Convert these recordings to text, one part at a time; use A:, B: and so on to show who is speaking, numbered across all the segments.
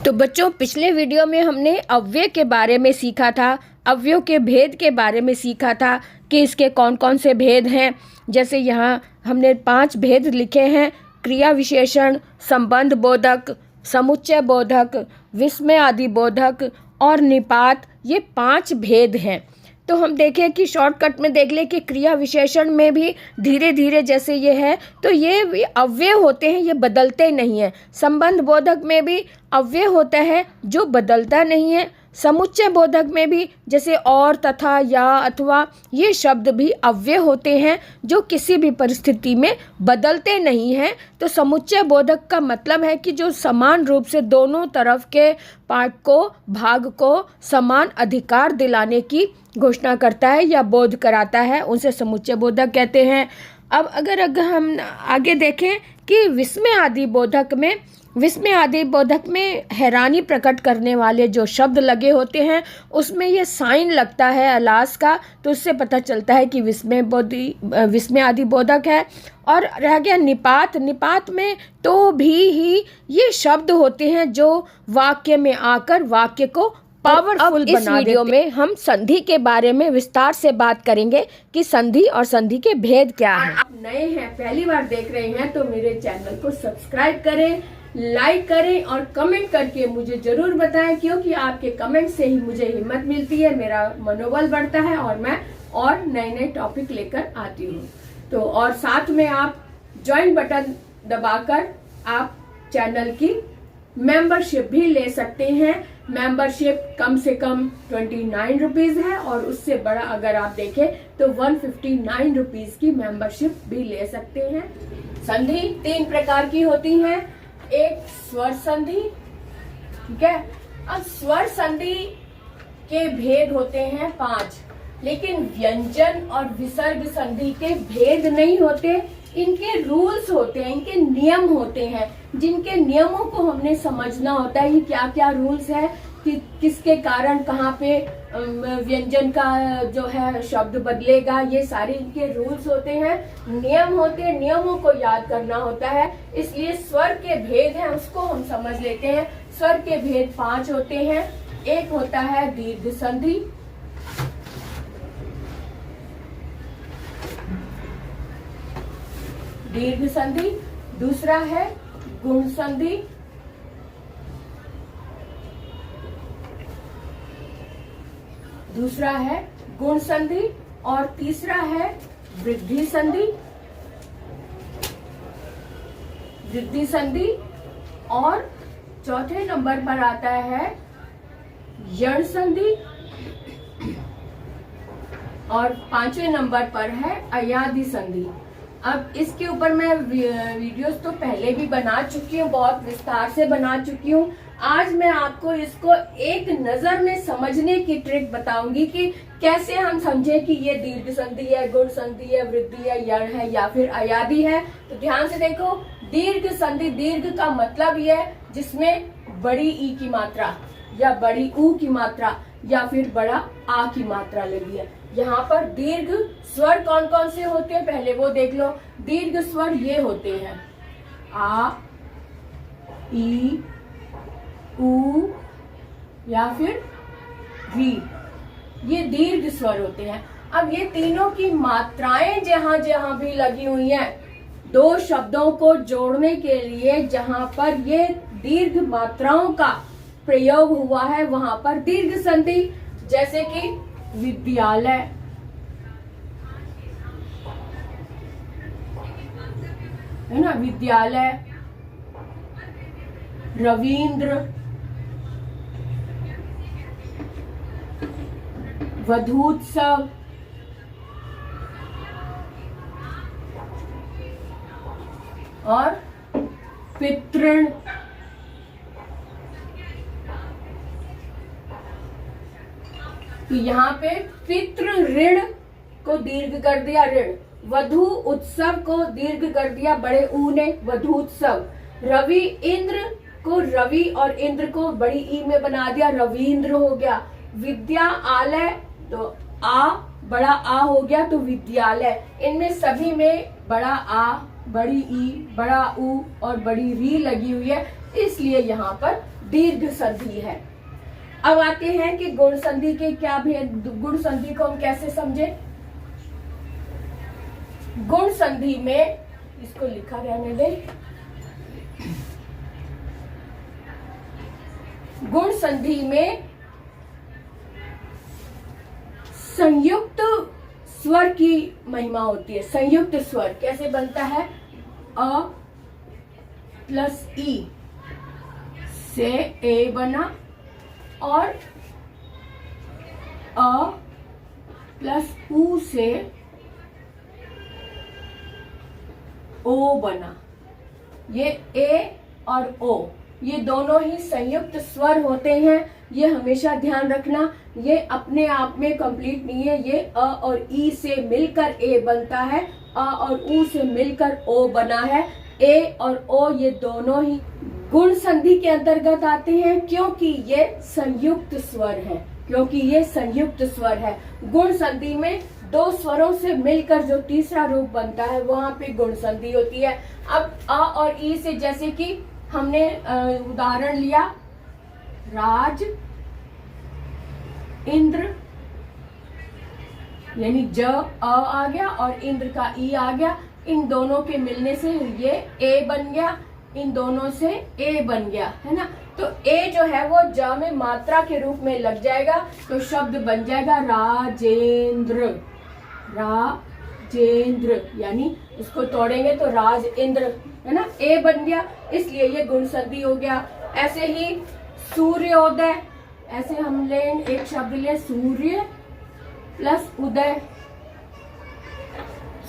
A: तो बच्चों, पिछले वीडियो में हमने अव्यय के बारे में सीखा था, अव्ययों के भेद के बारे में सीखा था कि इसके कौन कौन से भेद हैं। जैसे यहाँ हमने 5 भेद लिखे हैं: क्रिया विशेषण, संबंध बोधक, समुच्चय बोधक, विस्मय आदि बोधक और निपात। ये 5 भेद हैं। तो हम देखें कि शॉर्टकट में देख लें कि क्रिया विशेषण में भी धीरे धीरे जैसे ये है तो ये भी अव्यय होते हैं, ये बदलते नहीं हैं। संबंध बोधक में भी अव्यय होता है जो बदलता नहीं है। समुच्चय बोधक में भी जैसे और, तथा, या, अथवा, ये शब्द भी अव्यय होते हैं जो किसी भी परिस्थिति में बदलते नहीं हैं। तो समुच्चय बोधक का मतलब है कि जो समान रूप से दोनों तरफ के पार्ट को, भाग को समान अधिकार दिलाने की घोषणा करता है या बोध कराता है, उनसे समुच्चय बोधक कहते हैं। अब अगर हम आगे देखें कि विस्मय आदि बोधक में हैरानी प्रकट करने वाले जो शब्द लगे होते हैं उसमें ये साइन लगता है अलास का, तो उससे पता चलता है कि विस्मय आदि बोधक है। और रह गया निपात। निपात में तो भी ही ये शब्द होते हैं जो वाक्य में आकर वाक्य को पावरफुल बना देते। इस वीडियो में हम संधि के बारे में विस्तार से बात करेंगे कि संधि और संधि के भेद क्या हैं। आप नए हैं, पहली बार देख रहे हैं तो मेरे चैनल को सब्सक्राइब करें, लाइक करें और कमेंट करके मुझे जरूर बताएं, क्योंकि आपके कमेंट से ही मुझे हिम्मत मिलती है, मेरा मनोबल बढ़ता है और मैं और नए नए टॉपिक लेकर आती हूँ। तो और साथ में आप ज्वाइन बटन दबाकर आप चैनल की मेंबरशिप भी ले सकते हैं। मेंबरशिप कम से कम 29 रुपीज है और उससे बड़ा अगर आप देखें तो 159 रुपीज की मेंबरशिप भी ले सकते हैं। संधि 3 प्रकार की होती है। एक स्वर संधि, ठीक है। अब स्वर संधि के भेद होते हैं 5, लेकिन व्यंजन और विसर्ग संधि के भेद नहीं होते। इनके रूल्स होते हैं, इनके नियम होते हैं, जिनके नियमों को हमने समझना होता है कि क्या क्या रूल्स है, कि किसके कारण कहाँ पे व्यंजन का जो है शब्द बदलेगा, ये सारे इनके रूल्स होते हैं, नियम होते हैं। नियमों को याद करना होता है, इसलिए स्वर के भेद हैं उसको हम समझ लेते हैं। स्वर के भेद 5 होते हैं। एक होता है दीर्घ संधि, दूसरा है गुण संधि, और तीसरा है वृद्धि संधि, और चौथे नंबर पर आता है यण संधि, और 5वें नंबर पर है अयादि संधि। अब इसके ऊपर मैं वीडियोस तो पहले भी बना चुकी हूँ, बहुत विस्तार से बना चुकी हूँ। आज मैं आपको इसको एक नजर में समझने की ट्रिक बताऊंगी कि कैसे हम समझें कि ये दीर्घ संधि है, गुण संधि है, वृद्धि है, यण है या फिर अयादि है। तो ध्यान से देखो, दीर्घ संधि, दीर्घ का मतलब ये है जिसमें बड़ी ई की मात्रा या बड़ी ऊ की मात्रा या फिर बड़ा आ की मात्रा लगी है। यहाँ पर दीर्घ स्वर कौन कौन से होते हैं पहले वो देख लो। दीर्घ स्वर ये होते हैं आ, ई, ऊ या फिर री, ये दीर्घ स्वर होते हैं। अब ये तीनों की मात्राएं जहां जहां भी लगी हुई हैं, 2 शब्दों को जोड़ने के लिए जहां पर ये दीर्घ मात्राओं का प्रयोग हुआ है वहां पर दीर्घ संधि। जैसे कि विद्यालय, है ना, विद्यालय, रवींद्र, वधूत्सव, और पितृण, तो यहाँ पे पितृ ऋण को दीर्घ कर दिया ऋण, वधु उत्सव को दीर्घ कर दिया बड़े ऊ ने वधूत्सव, रवि इंद्र को रवि और इंद्र को बड़ी ई में बना दिया रवींद्र हो गया, विद्या आलय तो आ बड़ा आ हो गया तो विद्यालय। इनमें सभी में बड़ा आ, बड़ी ई, बड़ा ऊ और बड़ी री लगी हुई है, इसलिए यहाँ पर दीर्घ संधि है। अब आते हैं कि गुण संधि के क्या भेद, गुण संधि को हम कैसे समझे। गुण संधि में, इसको लिखा रहने दें, गुण संधि में संयुक्त स्वर की महिमा होती है। संयुक्त स्वर कैसे बनता है, अ प्लस ई से ए बना, और अ प्लस उ से ओ बना। ये ए और ओ, ये दोनों ही संयुक्त स्वर होते हैं। ये हमेशा ध्यान रखना, ये अपने आप में कंप्लीट नहीं है। ये अ और ई से मिलकर ए बनता है, अ और उ से मिलकर ओ बना है। ए और ओ ये दोनों ही गुण संधि के अंतर्गत आते हैं, क्योंकि ये संयुक्त स्वर है, क्योंकि ये संयुक्त स्वर है। गुण संधि में दो स्वरों से मिलकर जो तीसरा रूप बनता है, वहां पे गुण संधि होती है। अब अ और ई से, जैसे कि हमने उदाहरण लिया, राज, इंद्र, यानी ज अ आ गया और इंद्र का ई आ गया। इन दोनों के मिलने से ये ए बन गया, इन दोनों से ए बन गया, है ना। तो ए जो है वो ज में मात्रा के रूप में लग जाएगा, तो शब्द बन जाएगा राजेंद्र। राजेंद्र, यानी इसको तोड़ेंगे तो राज इंद्र, है ना, ए बन गया, इसलिए ये गुण संधि हो गया। ऐसे ही सूर्योदय, ऐसे हम ले एक शब्द ले, सूर्य प्लस उदय,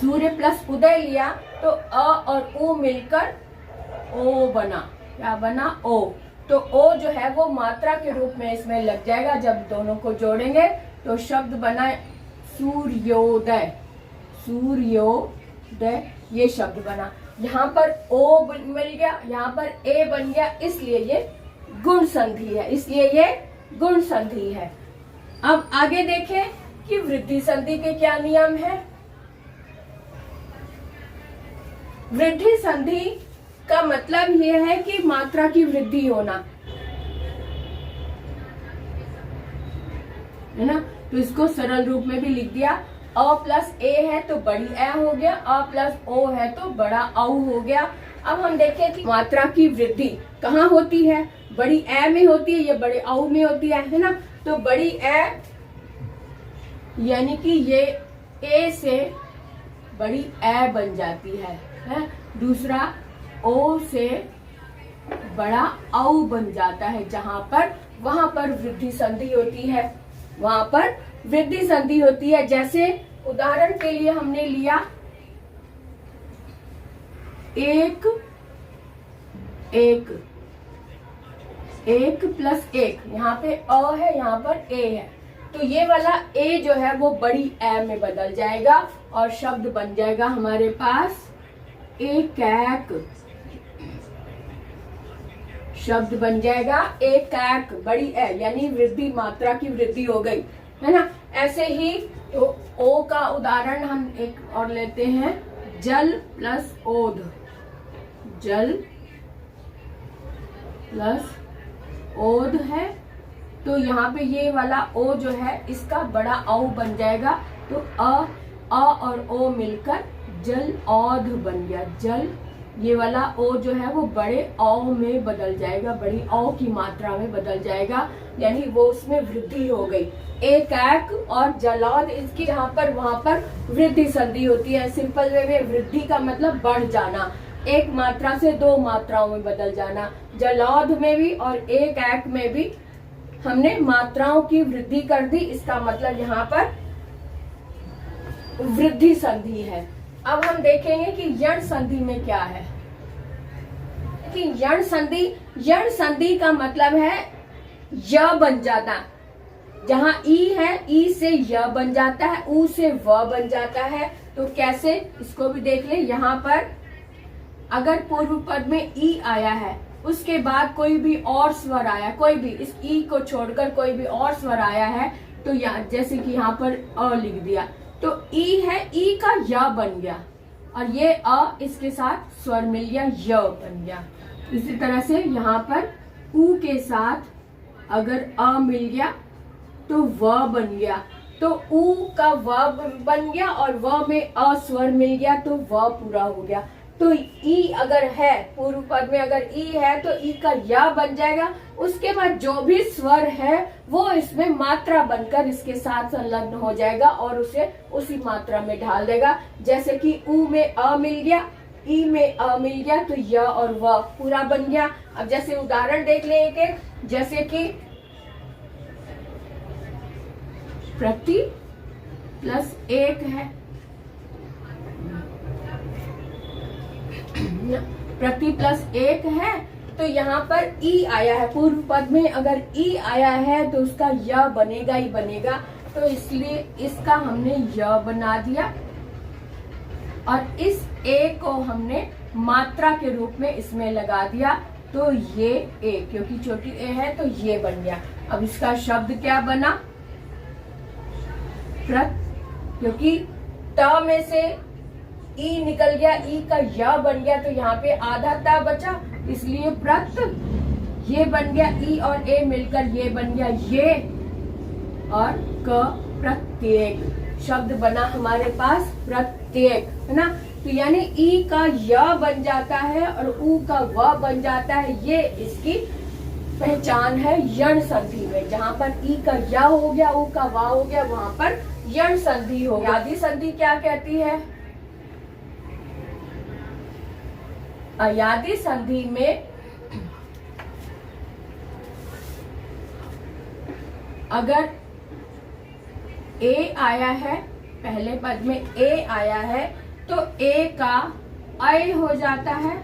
A: सूर्य प्लस उदय लिया तो अ और उ मिलकर ओ बना। क्या बना, ओ। तो ओ जो है वो मात्रा के रूप में इसमें लग जाएगा। जब दोनों को जोड़ेंगे तो शब्द बना सूर्योदय। सूर्योदय, ये शब्द बना। यहाँ पर ओ मिल गया, यहाँ पर ए बन गया, इसलिए ये गुण संधि है, इसलिए ये गुण संधि है। अब आगे देखें कि वृद्धि संधि के क्या नियम है। वृद्धि संधि का मतलब यह है कि मात्रा की वृद्धि होना, है ना। तो इसको सरल रूप में भी लिख दिया, अ प्लस ए है तो बड़ी ए हो गया, अ प्लस ओ है तो बड़ा औ हो गया। अब हम देखें कि मात्रा की वृद्धि कहाँ होती है, बड़ी ए में होती है या बड़े औ में होती है ना। तो बड़ी ए यानी कि ये ए से बड़ी ए बन जाती है। दूसरा ओ से बड़ा औ बन जाता है, वहां पर वृद्धि संधि होती है, वहां पर वृद्धि संधि होती है। जैसे उदाहरण के लिए हमने लिया एक एक एक प्लस एक, यहाँ पे अ है, यहाँ पर ए है, तो ये वाला ए जो है वो बड़ी ए में बदल जाएगा और शब्द बन जाएगा हमारे पास एकैक। शब्द बन जाएगा एकैक, बड़ी ए, यानी वृद्धि, मात्रा की वृद्धि हो गई, है ना। ऐसे ही तो ओ का उदाहरण हम एक और लेते हैं, जल प्लस ओध। जल प्लस ओध है तो यहाँ पे ये वाला ओ जो है इसका बड़ा औ बन जाएगा, तो अ और ओ मिलकर जल औध बन गया। जल, ये वाला ओ जो है वो बड़े औ में बदल जाएगा, बड़ी औ की मात्रा में बदल जाएगा, यानी वो उसमें वृद्धि हो गई। एकैक और जलौध, इसकी जहाँ पर वहां पर वृद्धि संधि होती है। सिंपल वे में वृद्धि का मतलब बढ़ जाना, एक मात्रा से दो मात्राओं में बदल जाना। जलौध में भी और एकैक में भी हमने मात्राओं की वृद्धि कर दी, इसका मतलब यहाँ पर वृद्धि संधि है। अब हम देखेंगे कि यण संधि में क्या है। कि यण संधि का मतलब है य बन जाता, जहां ई है ई से य बन जाता है, ऊ से व बन जाता है। तो कैसे, इसको भी देख ले। यहाँ पर अगर पूर्व पद में ई आया है, उसके बाद कोई भी और स्वर आया, कोई भी इस ई को छोड़कर कोई भी और स्वर आया है, तो जैसे कि यहाँ पर अ लिख दिया, तो ई है, ई का य बन गया और ये अ इसके साथ स्वर मिल गया, य बन गया। इसी तरह से यहाँ पर ऊ के साथ अगर अ मिल गया तो व बन गया, तो ऊ का व बन गया और व में अ स्वर मिल गया तो व पूरा हो गया। तो ई अगर है, पूर्व पद में अगर ई है तो ई का या बन जाएगा। उसके बाद जो भी स्वर है वो इसमें मात्रा बनकर इसके साथ संलग्न हो जाएगा और उसे उसी मात्रा में ढाल देगा। जैसे कि ऊ में अ मिल गया, ई में अ मिल गया तो य और व पूरा बन गया। अब जैसे उदाहरण देख ले एक एक, जैसे कि प्रति प्लस एक है, प्रति प्लस एक है तो यहाँ पर ई आया है, पूर्व पद में अगर ई आया है तो उसका य बनेगा ही बनेगा, तो इसलिए इसका हमने य बना दिया और इस ए को हमने मात्रा के रूप में इसमें लगा दिया तो ये ए, क्योंकि छोटी ए है तो ये बन गया। अब इसका शब्द क्या बना? प्रत, क्योंकि त में से ई निकल गया, ई का य बन गया तो यहाँ पे आधा ता बचा, इसलिए प्रत ये बन गया, ई और ए मिलकर ये बन गया ये, और क प्रत्येक शब्द बना हमारे पास प्रत्येक, है ना। तो यानी ई का य बन जाता है और ऊ का व बन जाता है, ये इसकी पहचान है यण संधि में। जहाँ पर ई का य हो गया, ऊ का व हो गया, वहां पर यण संधि हो गया। अयादी संधि क्या कहती है? अयादी संधि में अगर ए आया है, पहले पद में ए आया है तो ए का ऐ हो जाता है,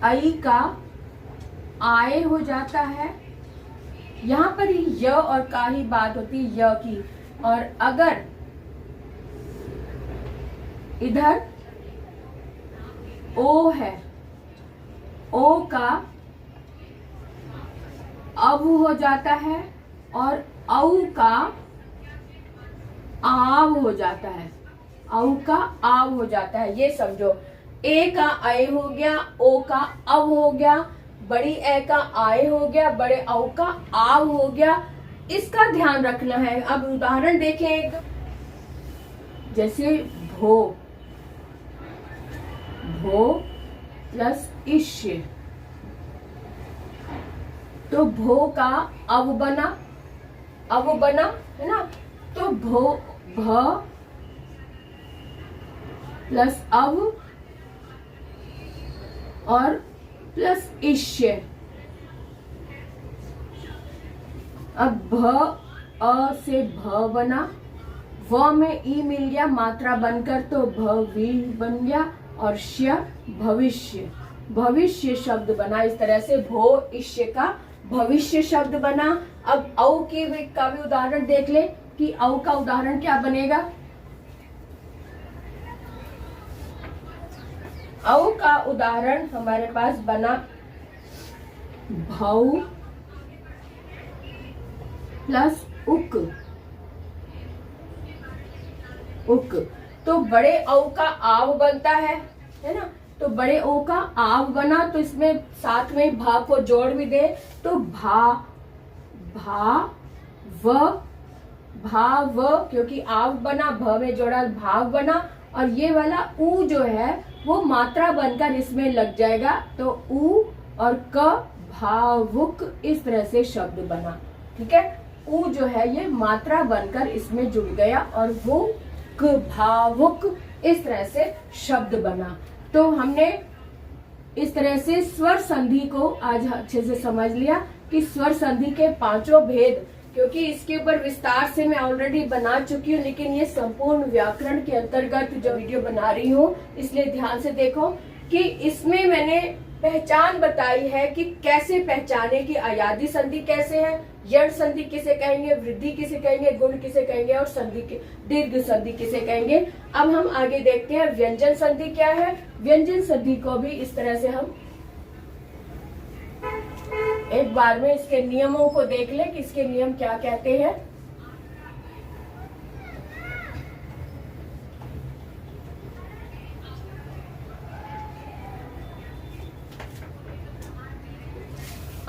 A: ऐ का आए हो जाता है। यहाँ पर य और का ही बात होती है, य की। और अगर इधर ओ है, ओ का अब हो जाता है और औ का आव हो जाता है, औ का आव हो जाता है। ये समझो, ए का ऐ हो गया, ओ का अब हो गया, बड़ी ए का आए हो गया, बड़े औ का आव हो गया, इसका ध्यान रखना है। अब उदाहरण देखें एक, जैसे भो, भो प्लस इष्य, तो भो का अब बना, अब बना, है ना। तो भो भ प्लस अब और प्लस इष्य। अब भ अ से भ बना, व में ई मिल गया मात्रा बनकर तो भवी बन गया और श्य भविष्य, भविष्य शब्द बना। इस तरह से भो इष्य का भविष्य शब्द बना। अब औ का भी उदाहरण देख ले कि औ का उदाहरण क्या बनेगा। औ का उदाहरण हमारे पास बना भौ प्लस उक, उक। तो बड़े औ का आव बनता है ना। तो बड़े ओ का आव बना तो इसमें साथ में भा को जोड़ भी दे तो भा, भा व, भा व, क्योंकि आव बना, भ में जोड़ा भाव बना, और ये वाला ऊ जो है वो मात्रा बनकर इसमें लग जाएगा तो ऊ और क भावुक, इस तरह से शब्द बना। ठीक है, ऊ जो है ये मात्रा बनकर इसमें जुड़ गया और वो भावुक, इस तरह से शब्द बना। तो हमने इस तरह से स्वर संधि को आज अच्छे से समझ लिया कि स्वर संधि के पांचों भेद, क्योंकि इसके ऊपर विस्तार से मैं ऑलरेडी बना चुकी हूँ, लेकिन ये संपूर्ण व्याकरण के अंतर्गत जो वीडियो बना रही हूँ, इसलिए ध्यान से देखो कि इसमें मैंने पहचान बताई है कि कैसे पहचाने कि अयादी संधि कैसे है, यण संधि किसे कहेंगे, वृद्धि किसे कहेंगे, गुण किसे कहेंगे और संधि के दीर्घ संधि किसे कहेंगे। अब हम आगे देखते हैं व्यंजन संधि क्या है। व्यंजन संधि को भी इस तरह से हम एक बार में इसके नियमों को देख ले कि इसके नियम क्या कहते हैं।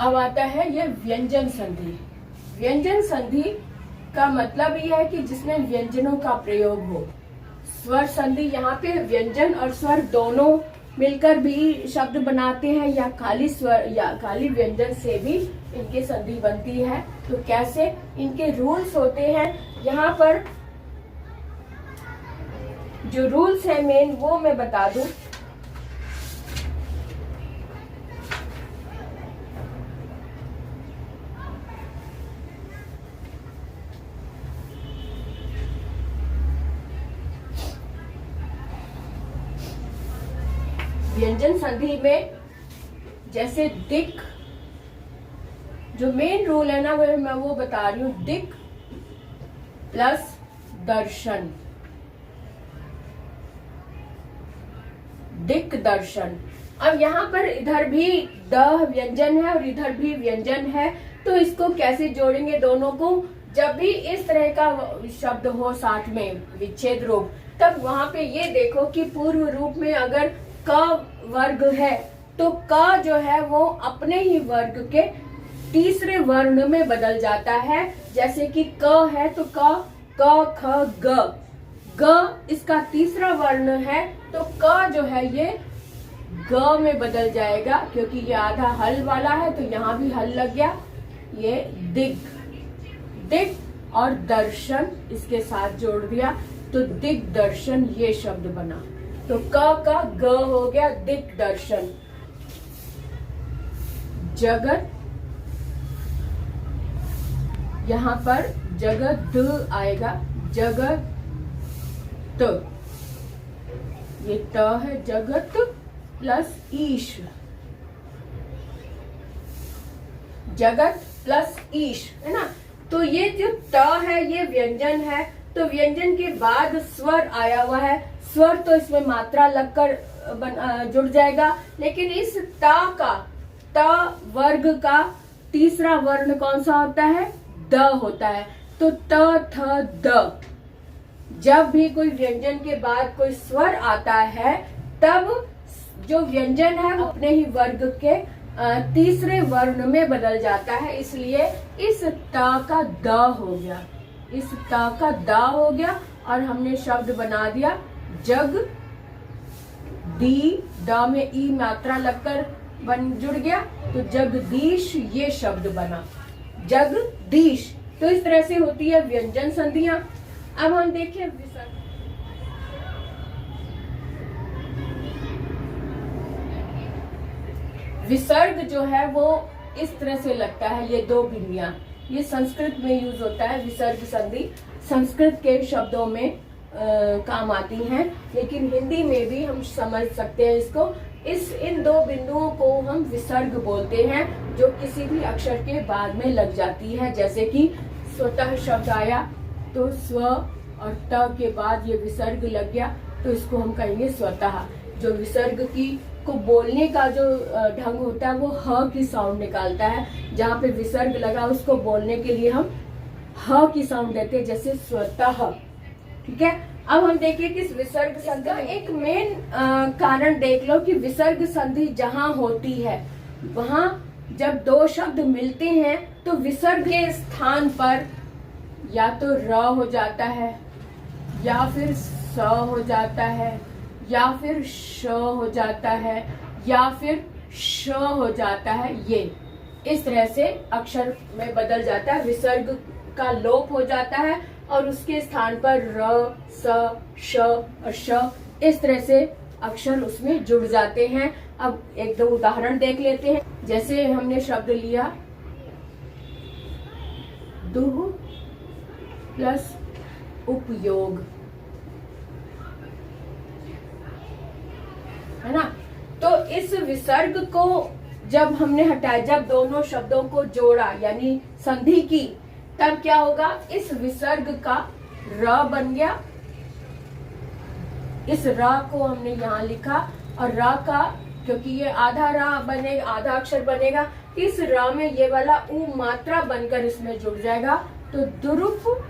A: अब आता है ये व्यंजन संधि। व्यंजन संधि का मतलब ये है कि जिसमें व्यंजनों का प्रयोग हो। स्वर संधि यहाँ पे व्यंजन और स्वर दोनों मिलकर भी शब्द बनाते हैं, या खाली स्वर या खाली व्यंजन से भी इनकी संधि बनती है। तो कैसे इनके रूल्स होते हैं, यहाँ पर जो रूल्स है मेन वो मैं बता दूं। व्यंजन संधि में जैसे दिक, जो मेन रूल है ना वो मैं वो बता रही हूं। दिक प्लस दर्शन, दिक दर्शन। अब यहाँ पर इधर भी द व्यंजन है और इधर भी व्यंजन है, तो इसको कैसे जोड़ेंगे दोनों को। जब भी इस तरह का शब्द हो साथ में विच्छेद रूप, तब वहां पे ये देखो कि पूर्व रूप में अगर क वर्ग है तो क जो है वो अपने ही वर्ग के तीसरे वर्ण में बदल जाता है। जैसे कि क है तो क ख ग, ग इसका तीसरा वर्ण है तो क जो है ये ग में बदल जाएगा, क्योंकि ये आधा हल वाला है तो यहाँ भी हल लग गया। ये दिग, दिग और दर्शन इसके साथ जोड़ दिया तो दिग दर्शन ये शब्द बना। तो क का ग हो गया दिग दर्शन। जगत, यहाँ पर जगत द आएगा, जगत त, ये त है जगत प्लस ईश, जगत प्लस ईश है ना। तो ये जो त है ये व्यंजन है, तो व्यंजन के बाद स्वर आया हुआ है। स्वर तो इसमें मात्रा लगकर जुड़ जाएगा, लेकिन इस त वर्ग का तीसरा वर्ण कौन सा होता है, द होता है। तो त थ द, जब भी कोई व्यंजन के बाद कोई स्वर आता है तब जो व्यंजन है अपने ही वर्ग के तीसरे वर्ण में बदल जाता है, इसलिए इस त का द हो गया, इस त का द हो गया और हमने शब्द बना दिया जग दी। द में ई मात्रा लगकर जुड़ गया तो जगदीश ये शब्द बना, जगदीश। तो इस तरह से होती है व्यंजन संधियां। अब हम देखें विसर्ग। विसर्ग जो है वो इस तरह से लगता है, ये दो बिंदियां, ये संस्कृत में यूज होता है। विसर्ग संधि संस्कृत के शब्दों में काम आती हैं, लेकिन हिंदी में भी हम समझ सकते हैं इसको। इन दो बिंदुओं को हम विसर्ग बोलते हैं, जो किसी भी अक्षर के बाद में लग जाती है। जैसे कि स्वतः शब्द आया तो स्व और त के बाद ये विसर्ग लग गया, तो इसको हम कहेंगे स्वतः। जो विसर्ग की को बोलने का जो ढंग होता है वो ह की साउंड निकालता है। जहाँ पे विसर्ग लगा उसको बोलने के लिए हम ह की साउंड देते हैं, जैसे स्वतः। ठीक है, अब हम देखिए कि विसर्ग संधि का एक मेन कारण देख लो कि विसर्ग संधि जहाँ होती है वहाँ जब दो शब्द मिलते हैं तो विसर्ग के स्थान पर या तो र हो जाता है, या फिर स हो जाता है, या फिर श हो जाता है, या फिर श हो जाता है। ये इस तरह से अक्षर में बदल जाता है, विसर्ग का लोप हो जाता है और उसके स्थान पर र, स, श और श इस तरह से अक्षर उसमें जुड़ जाते हैं। अब एक दो उदाहरण देख लेते हैं। जैसे हमने शब्द लिया दुह प्लस उपयोग, है ना। तो इस विसर्ग को जब हमने हटाया, जब दोनों शब्दों को जोड़ा यानी संधि की, तब क्या होगा, इस विसर्ग का र बन गया। इस र को हमने यहाँ लिखा और र का, क्योंकि ये आधा र बनेगा, आधा अक्षर बनेगा, इस र में ये वाला उ मात्रा बनकर इसमें जुड़ जाएगा, तो दुरुप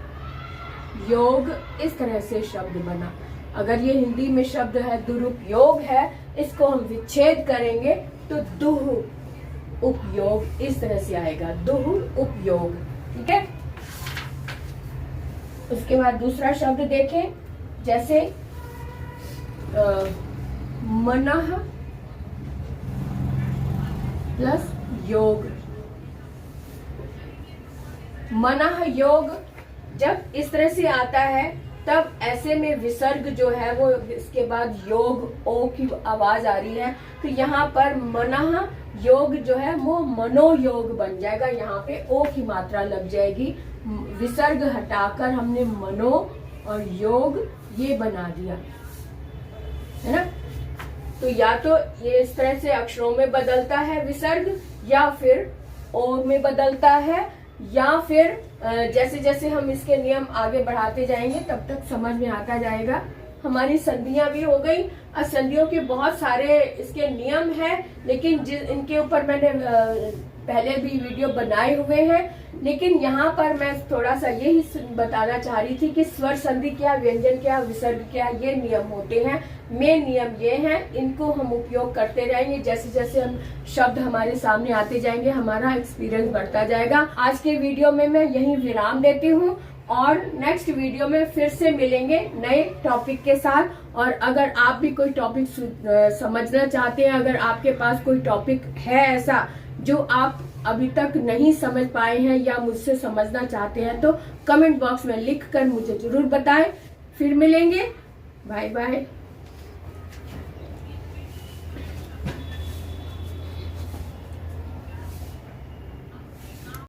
A: योग इस तरह से शब्द बना। अगर ये हिंदी में शब्द है दुरुपयोग है, इसको हम विच्छेद करेंगे तो दुह उपयोग, इस तरह से आएगा, दुह उपयोग। ठीक है। उसके बाद दूसरा शब्द देखें, जैसे मनः प्लस योग। मनः योग जब इस तरह से आता है तब ऐसे में विसर्ग जो है वो इसके बाद योग, ओ की आवाज आ रही है, तो यहाँ पर मनः योग जो है वो मनोयोग बन जाएगा। यहाँ पे ओ की मात्रा लग जाएगी, विसर्ग हटाकर हमने मनो और योग ये बना दिया, है ना। तो या तो ये इस तरह से अक्षरों में बदलता है विसर्ग, या फिर ओ में बदलता है, या फिर जैसे जैसे हम इसके नियम आगे बढ़ाते जाएंगे तब तक समझ में आता जाएगा। हमारी संधियां भी हो गई। अब संधियों के बहुत सारे इसके नियम हैं, लेकिन इनके ऊपर मैंने पहले भी वीडियो बनाए हुए हैं, लेकिन यहाँ पर मैं थोड़ा सा यही बताना चाह रही थी कि स्वर संधि क्या, व्यंजन क्या, विसर्ग क्या, ये नियम होते हैं। मेन नियम ये हैं, इनको हम उपयोग करते रहेंगे। जैसे जैसे हम शब्द हमारे सामने आते जाएंगे हमारा एक्सपीरियंस बढ़ता जाएगा। आज के वीडियो में मैं यही विराम देती हूँ और नेक्स्ट वीडियो में फिर से मिलेंगे नए टॉपिक के साथ। और अगर आप भी कोई टॉपिक समझना चाहते हैं, अगर आपके पास कोई टॉपिक है ऐसा जो आप अभी तक नहीं समझ पाए हैं या मुझसे समझना चाहते हैं, तो कमेंट बॉक्स में लिख कर मुझे जरूर बताएं। फिर मिलेंगे। Bye bye.